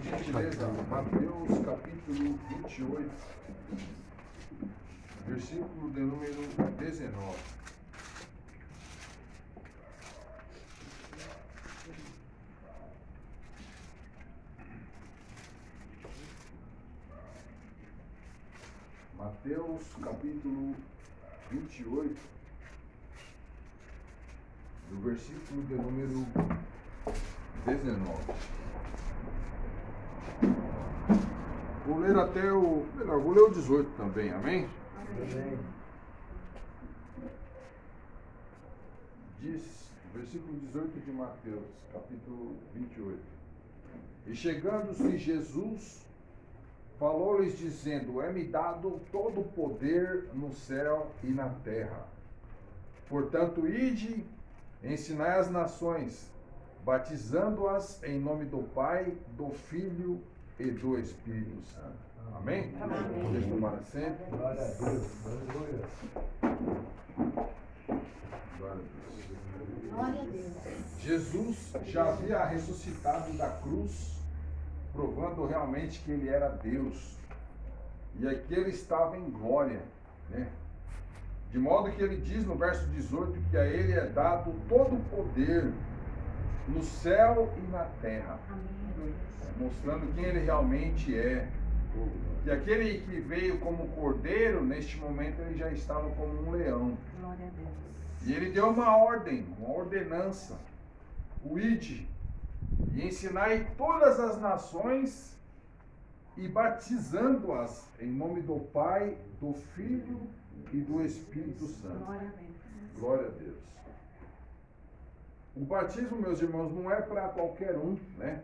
gentileza, Mateus capítulo 28, versículo de número 19. Mateus capítulo 28, do versículo de número 19. Vou ler até o... Melhor, vou ler o 18 também, amém? Amém. Diz, versículo 18 de Mateus, capítulo 28. E chegando-se Jesus, falou-lhes dizendo: é-me dado todo o poder no céu e na terra. Portanto, ide, ensinai as nações, batizando-as em nome do Pai, do Filho e do Espírito Santo. Amém? Amém. Podemos tomar assento. Glória a Deus. Aleluia. Glória a Deus. Glória a Deus. Jesus já havia ressuscitado da cruz, provando realmente que ele era Deus. E aqui ele estava em glória, né? De modo que ele diz no verso 18 que a ele é dado todo o poder no céu e na terra, Amém. mostrando quem ele realmente é. E aquele que veio como cordeiro, neste momento ele já estava como um leão. Glória a Deus. E ele deu uma ordem, uma ordenança: o ide e ensinai todas as nações e batizando-as em nome do Pai, do Filho e do Espírito Santo. Glória a Deus. Glória a Deus. O batismo, meus irmãos, não é para qualquer um, né?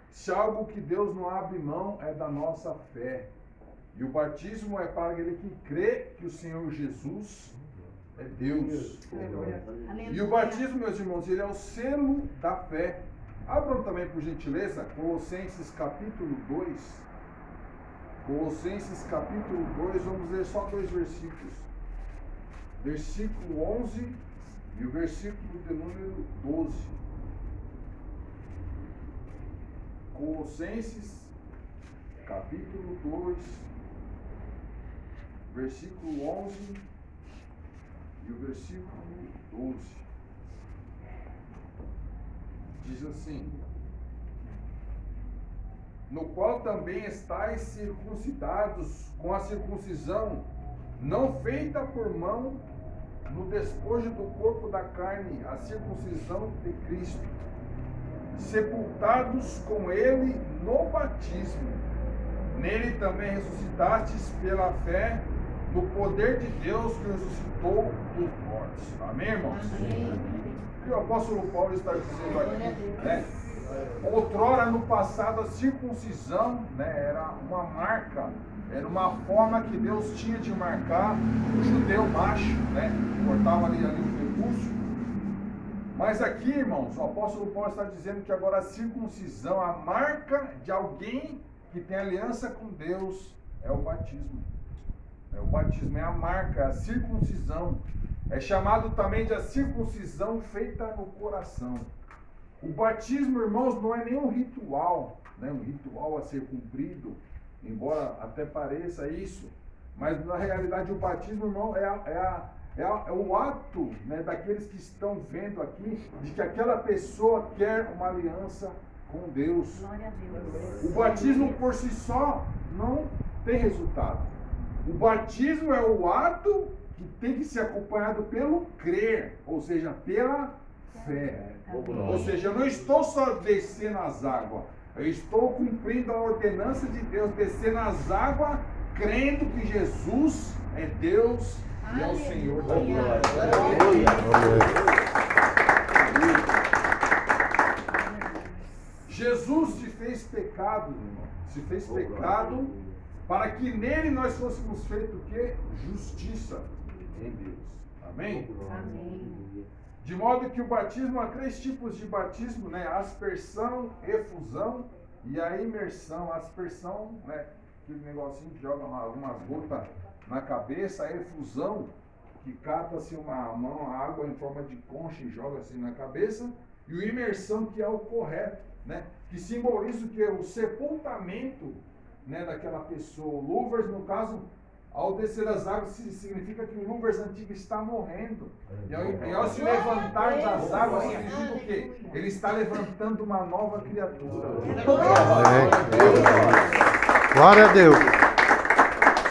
Se algo que Deus não abre mão é da nossa fé. E o batismo é para aquele que crê que o Senhor Jesus é Deus. Aleluia. E o batismo, meus irmãos, ele é o selo da fé. Abram também, por gentileza, Colossenses capítulo 2. Colossenses capítulo 2, vamos ler só 2 versículos. Versículo 11 e o versículo de número 12. Colossenses capítulo 2, versículo 11 e o versículo 12. Diz assim: no qual também estáis circuncidados com a circuncisão não feita por mão, no despojo do corpo da carne, a circuncisão de Cristo, sepultados com ele no batismo. Nele também ressuscitastes pela fé no poder de Deus que ressuscitou dos mortos. Amém, irmãos? Amém. O que o apóstolo Paulo está dizendo aqui, né? Outrora, no passado, a circuncisão, né, era uma marca, era uma forma que Deus tinha de marcar o judeu macho, né? Cortava ali o prepúcio. Mas aqui, irmãos, o apóstolo Paulo está dizendo que agora a circuncisão, a marca de alguém que tem aliança com Deus, é o batismo. O batismo é a marca, a circuncisão. É chamado também de a circuncisão feita no coração. O batismo, irmãos, não é nenhum ritual, né? Um ritual a ser cumprido, embora até pareça isso. Mas na realidade o batismo, irmão, é o ato, né, daqueles que estão vendo aqui, de que aquela pessoa quer uma aliança com Deus. Glória a Deus. O batismo por si só não tem resultado. O batismo é o ato que tem que ser acompanhado pelo crer, ou seja, pela fé. Ou seja, eu não estou só descendo as águas, eu estou cumprindo a ordenança de Deus, descendo as águas, crendo que Jesus é Deus e é o Senhor da glória. Jesus se fez pecado, irmão. Se fez pecado para que nele nós fôssemos feitos o quê? Justiça em Deus. Amém? Amém. De modo que o batismo, há 3 tipos de batismo, né? Aspersão, efusão e a imersão. A aspersão, né? Aquele negocinho que joga algumas gotas na cabeça. A efusão, que cata-se uma mão, a água em forma de concha e joga assim na cabeça. E o imersão, que é o correto, né, que simboliza o que? O sepultamento, né, daquela pessoa. O Luvers, no caso, ao descer as águas, significa que o Luvers antigo está morrendo. E ao se levantar das águas, significa o quê? Ele está levantando uma nova criatura. Glória a Deus.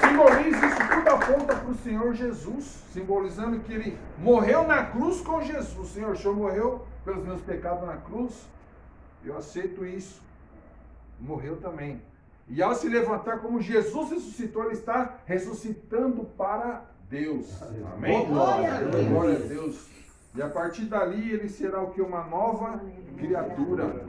Simboliza isso tudo, aponta para o Senhor Jesus, simbolizando que ele morreu na cruz com Jesus. Senhor, o Senhor morreu pelos meus pecados na cruz, eu aceito isso. Morreu também. E ao se levantar como Jesus ressuscitou, ele está ressuscitando para Deus. Amém? Glória a Deus. Glória a Deus. E a partir dali ele será o que? Uma nova criatura.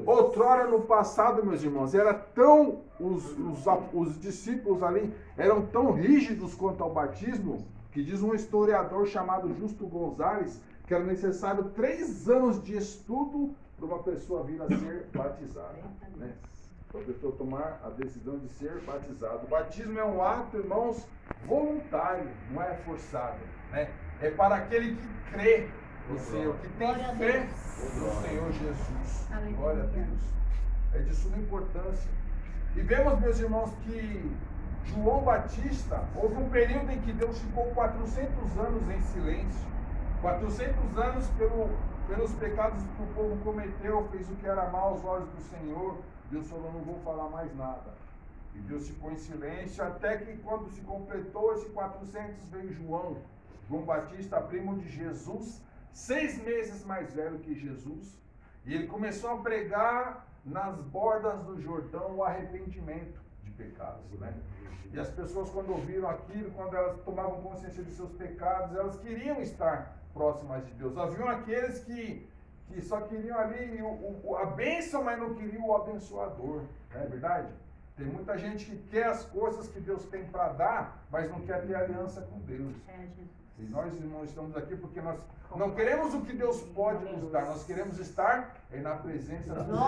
Outrora no passado, meus irmãos, era tão os discípulos ali eram tão rígidos quanto ao batismo, que diz um historiador chamado Justo Gonzalez, que era necessário 3 anos de estudo para uma pessoa vir a ser batizada, né? Para a pessoa tomar a decisão de ser batizado. O batismo é um ato, irmãos, voluntário, não é forçado, né? É para aquele que crê no Senhor, que tem fé no Senhor Jesus. Glória a Deus. É de suma importância. E vemos, meus irmãos, que João Batista, houve um período em que Deus ficou 400 anos em silêncio. 400 anos pelos pecados que o povo cometeu, fez o que era mal aos olhos do Senhor. Deus falou, não vou falar mais nada. E Deus ficou em silêncio, até que quando se completou esse 400, veio João Batista, primo de Jesus, 6 meses mais velho que Jesus. E ele começou a pregar nas bordas do Jordão o arrependimento de pecados, né? E as pessoas, quando ouviram aquilo, quando elas tomavam consciência de seus pecados, elas queriam estar próximas de Deus. Haviam aqueles que só queriam ali a bênção, mas não queriam o abençoador. Não é verdade? Tem muita gente que quer as coisas que Deus tem para dar, mas não quer ter aliança com Deus. E nós, irmãos, estamos aqui porque nós não queremos o que Deus pode nos dar, nós queremos estar na presença do Senhor.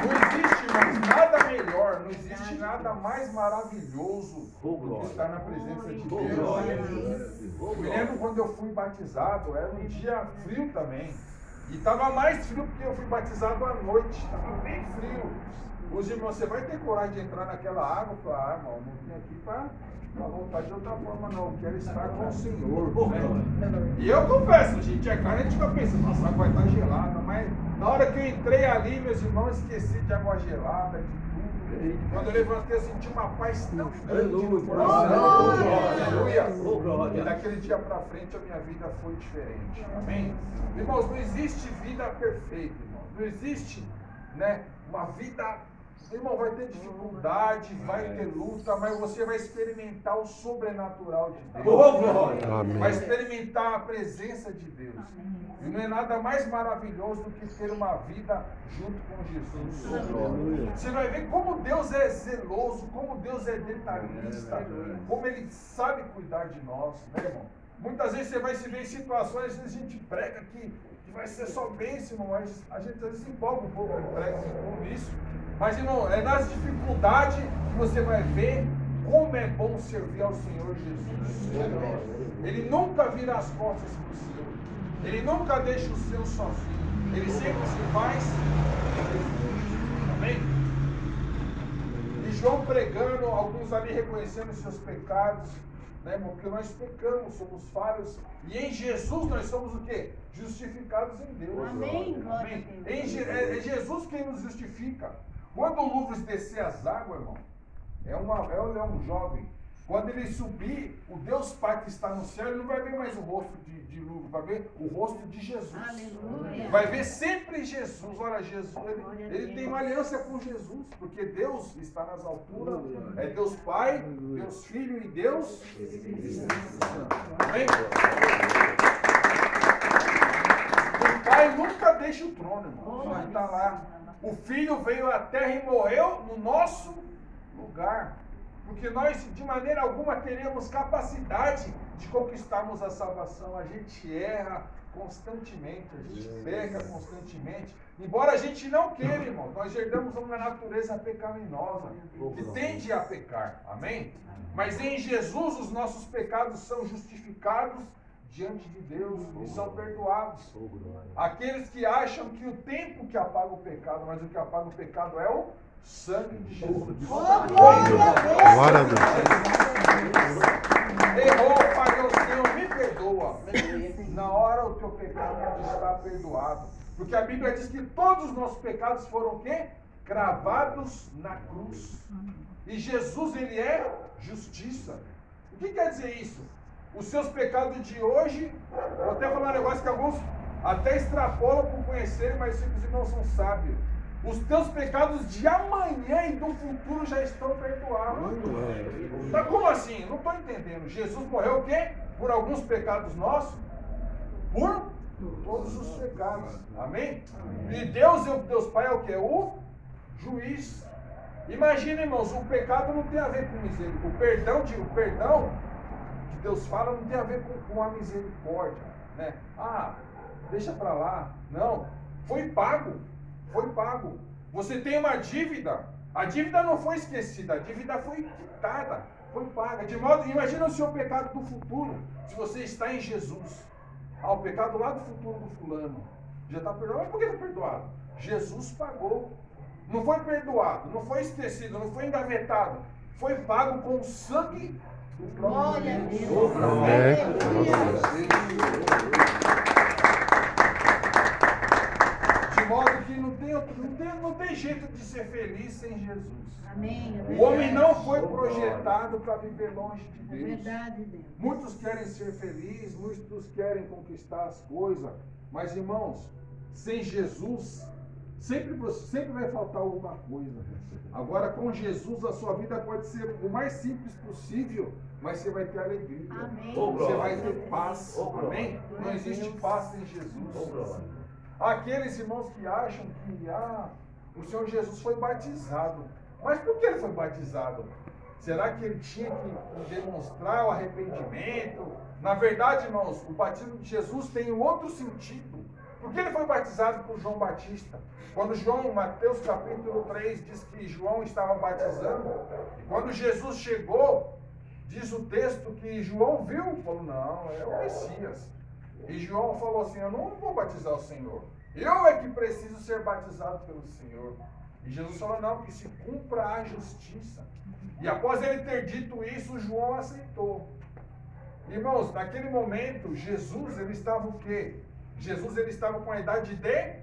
Não existe, irmãos, nada melhor, não existe nada mais maravilhoso do que estar na presença de Deus. Me lembro quando eu fui batizado, era um dia frio também. E estava mais frio porque eu fui batizado à noite, estava bem frio. Os irmãos, você vai ter coragem de entrar naquela água? Eu falei, irmão, não vim aqui para voltar de outra forma, não. Eu quero estar com o Senhor. Né? E eu confesso, gente, é claro, a gente fica pensando, nossa, a água vai estar gelada. Mas na hora que eu entrei ali, meus irmãos, esqueci de água gelada, de tudo. Quando eu levantei, eu senti uma paz tão grande no coração. Aleluia. E daquele dia para frente, a minha vida foi diferente. Amém? Irmãos, não existe vida perfeita, irmãos. Não existe, né, uma vida... Irmão, vai ter dificuldade, vai ter luta, mas você vai experimentar o sobrenatural de Deus. Vai experimentar a presença de Deus. E não é nada mais maravilhoso do que ter uma vida junto com Jesus. Você vai ver como Deus é zeloso, como Deus é detalhista, como Ele sabe cuidar de nós, né, irmão? Muitas vezes você vai se ver em situações, às vezes a gente prega que vai ser só bênção, mas a gente às vezes se empolga um pouco com prega com isso. Mas, irmão, é nas dificuldades que você vai ver como é bom servir ao Senhor Jesus. Ele nunca vira as costas para o seu. Ele nunca deixa o seu sozinho. Ele sempre se faz. Amém? E João pregando, alguns ali reconhecendo os seus pecados, né, irmão? Porque nós pecamos, somos falhos. E em Jesus nós somos o quê? Justificados em Deus. Amém. Amém? É Jesus quem nos justifica. Quando o Luvres descer as águas, irmão, é um jovem. Quando ele subir, o Deus Pai que está no céu, ele não vai ver mais o rosto de Luvres, vai ver o rosto de Jesus. Aleluia. Vai ver sempre Jesus. Olha, Jesus, ele tem uma aliança com Jesus, porque Deus está nas alturas. É Deus Pai, Deus Filho e Deus Espírito Santo. Amém? O Pai nunca deixa o trono, irmão. Ele está lá. O Filho veio à terra e morreu no nosso lugar. Porque nós, de maneira alguma, teremos capacidade de conquistarmos a salvação. A gente erra constantemente, a gente peca constantemente. Embora a gente não queira, irmão, nós herdamos uma natureza pecaminosa que tende a pecar. Amém? Mas em Jesus os nossos pecados são justificados diante de Deus e são perdoados. Aqueles que acham que o tempo que apaga o pecado, mas o que apaga o pecado é o sangue de Jesus. Glória a Deus. Errou, paguei o Senhor, me perdoa. Na hora o teu pecado está perdoado. Porque a Bíblia diz que todos os nossos pecados foram o quê? Cravados na cruz. E Jesus, ele é justiça. O que quer dizer isso? Os seus pecados de hoje, vou até falar um negócio que alguns até extrapolam por conhecerem, mas os irmãos são sábios. Os teus pecados de amanhã e do futuro já estão perdoados. Mas como assim? Não estou entendendo. Jesus morreu o quê? Por alguns pecados nossos? Por todos os pecados. Amém? E Deus Pai é o quê? O juiz. Imagina, irmãos, o pecado não tem a ver com misericórdia. O perdão que Deus fala não tem a ver com a misericórdia, né? Ah, deixa para lá. Não, foi pago. Foi pago. Você tem uma dívida. A dívida não foi esquecida, a dívida foi quitada, foi paga. De modo, imagina o seu pecado do futuro, se você está em Jesus. Ah, o pecado lá do futuro do fulano já está perdoado. Mas por que está perdoado? Jesus pagou. Não foi perdoado, não foi esquecido, não foi engavetado. Foi pago com o sangue do próprio Deus. De modo que não tem jeito de ser feliz sem Jesus. Amém. O homem não foi projetado para viver longe de É Deus. verdade, Deus. Muitos querem ser felizes, muitos querem conquistar as coisas. Mas, irmãos, sem Jesus, sempre vai faltar alguma coisa. Agora, com Jesus, a sua vida pode ser o mais simples possível, mas você vai ter alegria. Amém. Você vai ter paz. Amém? Não existe paz sem Jesus. Aqueles irmãos que acham que o Senhor Jesus foi batizado. Mas por que ele foi batizado? Será que ele tinha que demonstrar o arrependimento? Na verdade, irmãos, o batismo de Jesus tem um outro sentido. Por que ele foi batizado por João Batista? Quando Mateus capítulo 3 diz que João estava batizando, e quando Jesus chegou, diz o texto que João viu, falou, não, é o Messias. E João falou assim, eu não vou batizar o Senhor. Eu é que preciso ser batizado pelo Senhor. E Jesus falou, não, que se cumpra a justiça. E após ele ter dito isso, João aceitou. Irmãos, naquele momento, Jesus, ele estava o quê? Jesus, ele estava com a idade de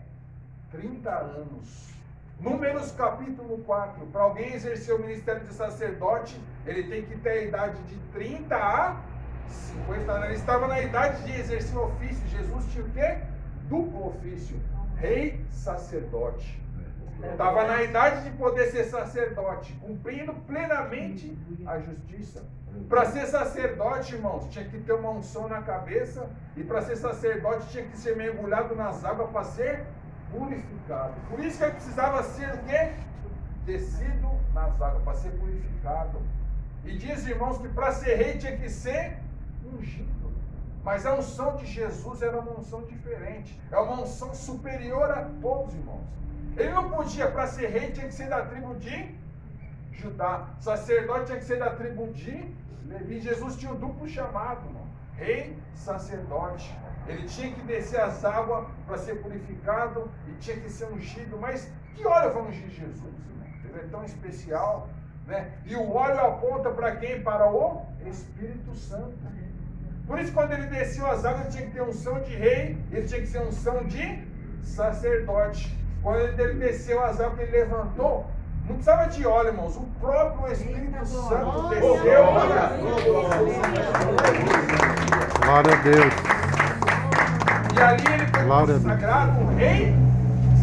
30 anos. Números capítulo 4. Para alguém exercer o ministério de sacerdote, ele tem que ter a idade de 30 a 50 anos. Ele estava na idade de exercer o ofício. Jesus tinha o quê? Duplo ofício. Rei, sacerdote. Estava na idade de poder ser sacerdote, cumprindo plenamente a justiça. Para ser sacerdote, irmãos, tinha que ter uma unção na cabeça. E para ser sacerdote tinha que ser mergulhado nas águas para ser purificado. Por isso que ele precisava ser o quê? Descido nas águas, para ser purificado. E diz, irmãos, que para ser rei tinha que ser ungido. Mas a unção de Jesus era uma unção diferente. É uma unção superior a todos, irmãos. Ele não podia, para ser rei, tinha que ser da tribo de Judá. Sacerdote tinha que ser da tribo de Levi. Jesus tinha um duplo chamado, irmão. Rei, sacerdote. Ele tinha que descer as águas para ser purificado e tinha que ser ungido. Mas que óleo vai ungir Jesus, irmão? Ele é tão especial, né? E o óleo aponta para quem? Para o Espírito Santo. Por isso, quando ele desceu as águas, ele tinha que ter unção de rei, ele tinha que ser unção de sacerdote. Quando ele desceu as águas, ele levantou, não precisava de óleo, irmãos, o próprio Espírito Santo desceu. Glória a Deus. E ali ele foi consagrado rei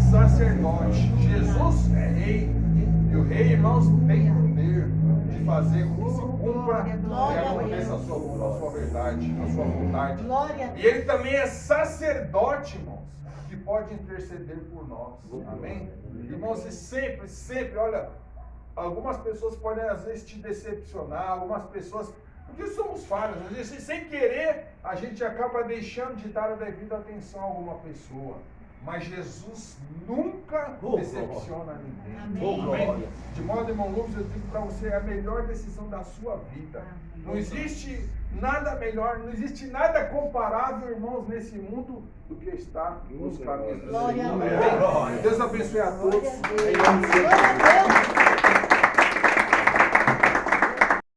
sacerdote. Jesus é rei. E o rei, irmãos, tem poder de fazer com que se cumpra e aconteça a sua verdade, a sua vontade. E ele também é sacerdote, irmãos, que pode interceder por nós. Amém? Irmãos, e sempre, olha, algumas pessoas podem às vezes te decepcionar, algumas pessoas, porque somos falhos, às vezes sem querer a gente acaba deixando de dar a devida atenção a alguma pessoa. Mas Jesus nunca Oh, decepciona ninguém. Amém. Amém? De modo, irmão Lucas, eu digo para você, é a melhor decisão da sua vida. Não existe nada melhor, não existe nada comparável, irmãos, nesse mundo do que estar nos caminhos do Glória a Senhor. Deus. Amém? Deus abençoe a todos. Glória a Deus. Em nome de Jesus. Glória a Deus.